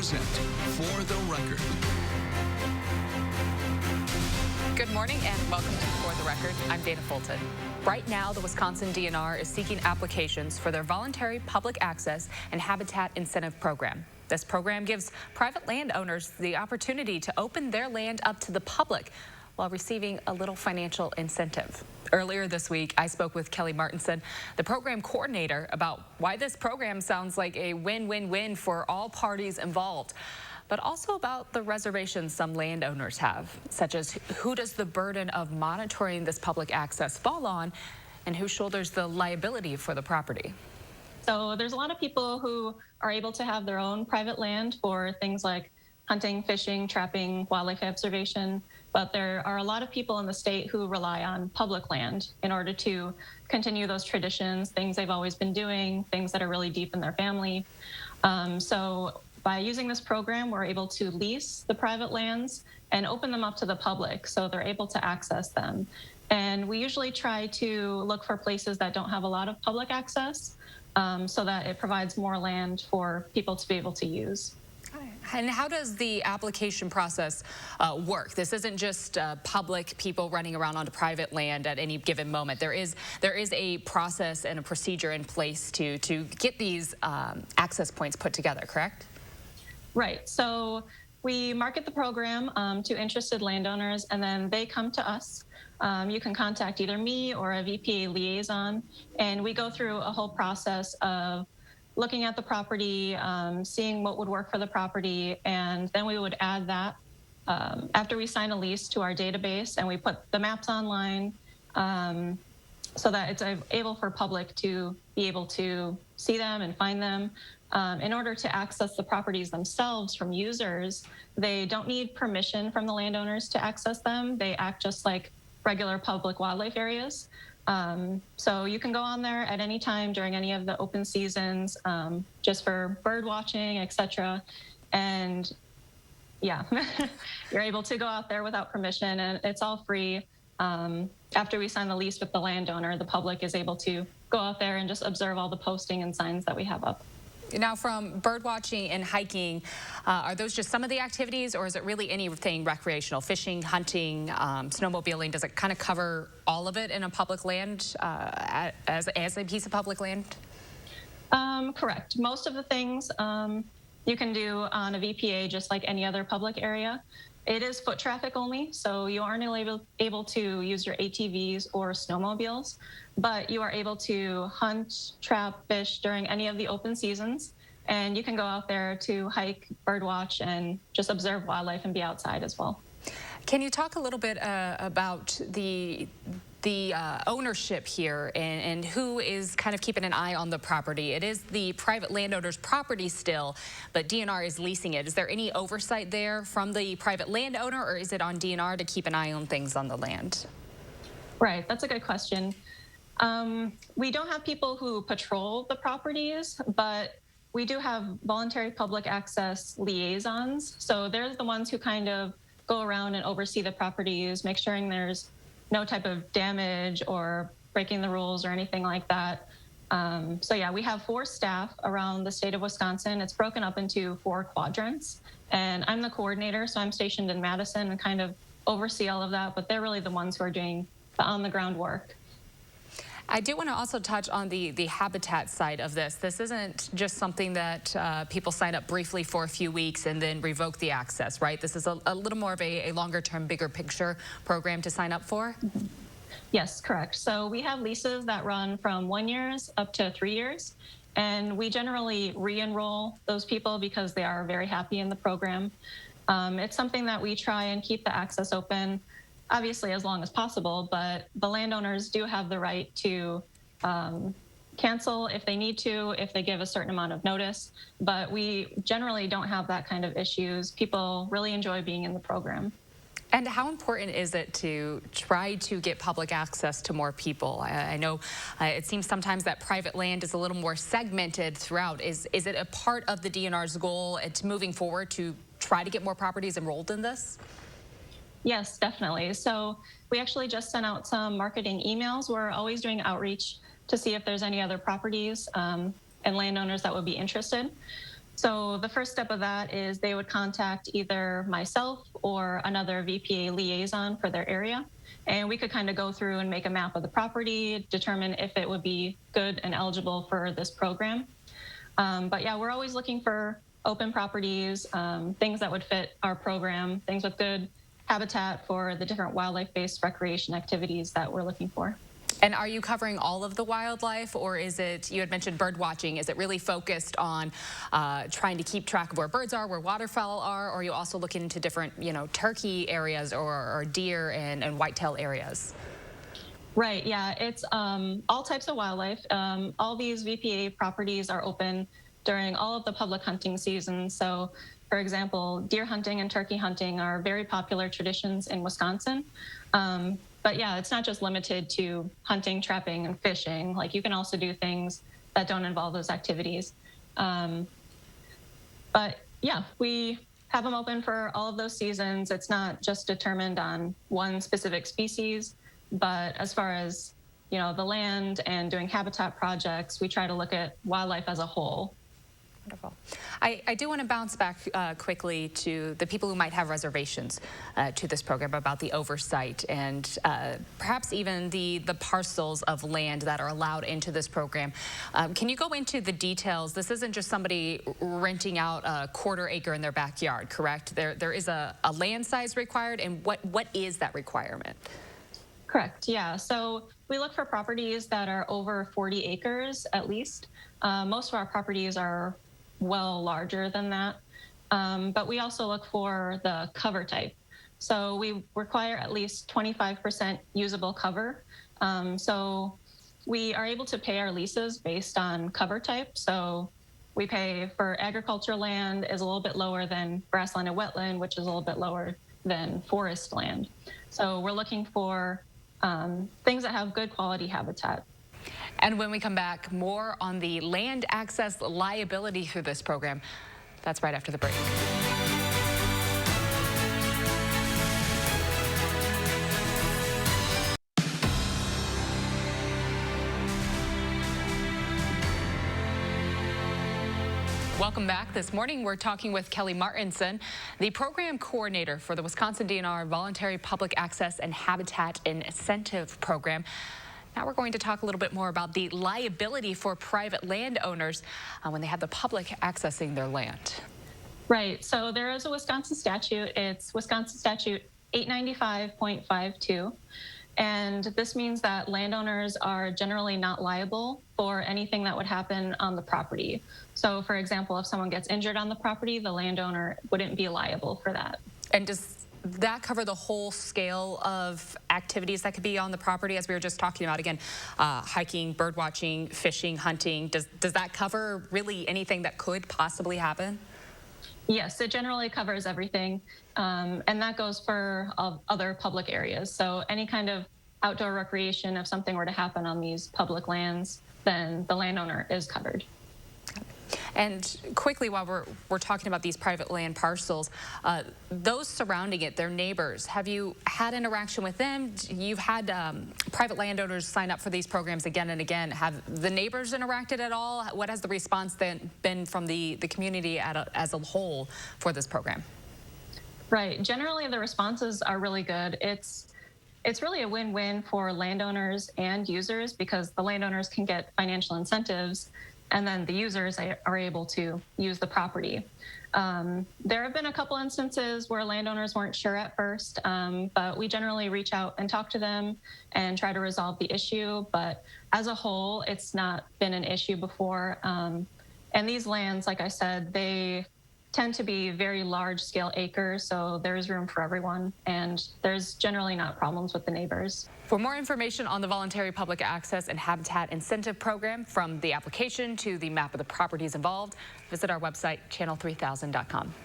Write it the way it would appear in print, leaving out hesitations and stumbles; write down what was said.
present For the Record. Good morning and welcome to For the Record. I'm Dana Fulton. Right now, the Wisconsin DNR is seeking applications for their voluntary public access and habitat incentive program. This program gives private landowners the opportunity to open their land up to the public while receiving a little financial incentive. Earlier this week, I spoke with Kelly Martinson, the program coordinator, about why this program sounds like a win-win-win for all parties involved, but also about the reservations some landowners have, such as who does the burden of monitoring this public access fall on and who shoulders the liability for the property. So there's a lot of people who are able to have their own private land for things like hunting, fishing, trapping, wildlife observation, but there are a lot of people in the state who rely on public land in order to continue those traditions, things they've always been doing, things that are really deep in their family. So by using this program, we're able to lease the private lands and open them up to the public so they're able to access them. And we usually try to look for places that don't have a lot of public access so that it provides more land for people to be able to use. And how does the application process work? This isn't just public people running around onto private land at any given moment. There is a process and a procedure in place to get these access points put together, correct? Right. So we market the program to interested landowners, and then they come to us. You can contact either me or a VPA liaison, and we go through a whole process of looking at the property, seeing what would work for the property, and then we would add that after we sign a lease to our database, and we put the maps online so that it's able for public to be able to see them and find them. In order to access the properties themselves from users, they don't need permission from the landowners to access them. They act just like regular public wildlife areas. So you can go on there at any time during any of the open seasons, just for bird watching, etc. And yeah, you're able to go out there without permission, and it's all free. After we sign the lease with the landowner, the public is able to go out there and just observe all the posting and signs that we have up. Now, from bird watching and hiking, are those just some of the activities, or is it really anything recreational? Fishing, hunting, snowmobiling? Does it kind of cover all of it in a public land as a piece of public land? Correct. Most of the things you can do on a VPA just like any other public area. It is foot traffic only, so you aren't able to use your ATVs or snowmobiles, but you are able to hunt, trap, fish during any of the open seasons, and you can go out there to hike, bird watch, and just observe wildlife and be outside as well. Can you talk a little bit about the ownership here and who is kind of keeping an eye on the property? It is the private landowner's property still, but DNR is leasing it. Is there any oversight there from the private landowner, or is it on DNR to keep an eye on things on the land? Right, that's a good question. We don't have people who patrol the properties, but we do have voluntary public access liaisons. So they're the ones who kind of go around and oversee the properties, make sure there's no type of damage or breaking the rules or anything like that. So yeah, we have 4 staff around the state of Wisconsin. It's broken up into 4 quadrants, and I'm the coordinator, so I'm stationed in Madison and kind of oversee all of that, but they're really the ones who are doing the on-the-ground work. I do want to also touch on the habitat side of this. This isn't just something that people sign up briefly for a few weeks and then revoke the access, right? This is a little more of a longer-term, bigger picture program to sign up for? Mm-hmm. Yes, correct. So we have leases that run from 1 year up to 3 years, and we generally re-enroll those people because they are very happy in the program. It's something that we try and keep the access open, obviously as long as possible, but the landowners do have the right to cancel if they need to, if they give a certain amount of notice, but we generally don't have that kind of issues. People really enjoy being in the program. And how important is it to try to get public access to more people? I know it seems sometimes that private land is a little more segmented throughout. Is it a part of the DNR's goal to moving forward to try to get more properties enrolled in this? Yes, definitely. So we actually just sent out some marketing emails. We're always doing outreach to see if there's any other properties and landowners that would be interested. So the first step of that is they would contact either myself or another VPA liaison for their area. And we could kind of go through and make a map of the property, determine if it would be good and eligible for this program. But yeah, we're always looking for open properties, things that would fit our program, things with good habitat for the different wildlife-based recreation activities that we're looking for. And are you covering all of the wildlife, or is it, you had mentioned bird watching, is it really focused on trying to keep track of where birds are, where waterfowl are, or are you also looking into different, turkey areas or deer and whitetail areas? Right, yeah, it's all types of wildlife. All these VPA properties are open during all of the public hunting seasons. So, for example, deer hunting and turkey hunting are very popular traditions in Wisconsin. But yeah, it's not just limited to hunting, trapping, and fishing. Like, you can also do things that don't involve those activities. But yeah, we have them open for all of those seasons. It's not just determined on one specific species, but as far as, the land and doing habitat projects, we try to look at wildlife as a whole. Wonderful. I do want to bounce back quickly to the people who might have reservations to this program about the oversight and perhaps even the parcels of land that are allowed into this program. Can you go into the details? This isn't just somebody renting out a quarter acre in their backyard, correct? There is a land size required, and what is that requirement? Correct, yeah. So we look for properties that are over 40 acres at least. Most of our properties are well larger than that. But we also look for the cover type. So we require at least 25% usable cover. So we are able to pay our leases based on cover type. So we pay for agricultural land is a little bit lower than grassland and wetland, which is a little bit lower than forest land. So we're looking for things that have good quality habitat. And when we come back, more on the land access liability through this program. That's right after the break. Welcome back. This morning, we're talking with Kelly Martinson, the program coordinator for the Wisconsin DNR Voluntary Public Access and Habitat Incentive Program. Now we're going to talk a little bit more about the liability for private landowners when they have the public accessing their land. Right. So there is a Wisconsin statute. It's Wisconsin Statute 895.52. And this means that landowners are generally not liable for anything that would happen on the property. So, for example, if someone gets injured on the property, the landowner wouldn't be liable for that. And does that cover the whole scale of activities that could be on the property, as we were just talking about? Again, hiking, bird watching, fishing, hunting. Does that cover really anything that could possibly happen? Yes, it generally covers everything. And that goes for other public areas. So any kind of outdoor recreation, if something were to happen on these public lands, then the landowner is covered. And quickly, while we're talking about these private land parcels, those surrounding it, their neighbors, have you had interaction with them? You've had private landowners sign up for these programs again and again. Have the neighbors interacted at all? What has the response then been from the community as a whole for this program? Right. Generally, the responses are really good. It's really a win-win for landowners and users, because the landowners can get financial incentives, and then the users are able to use the property. There have been a couple instances where landowners weren't sure at first, but we generally reach out and talk to them and try to resolve the issue. But as a whole, it's not been an issue before. And these lands, like I said, they tend to be very large-scale acres, so there's room for everyone, and there's generally not problems with the neighbors. For more information on the Voluntary Public Access and Habitat Incentive Program, from the application to the map of the properties involved, visit our website, channel3000.com.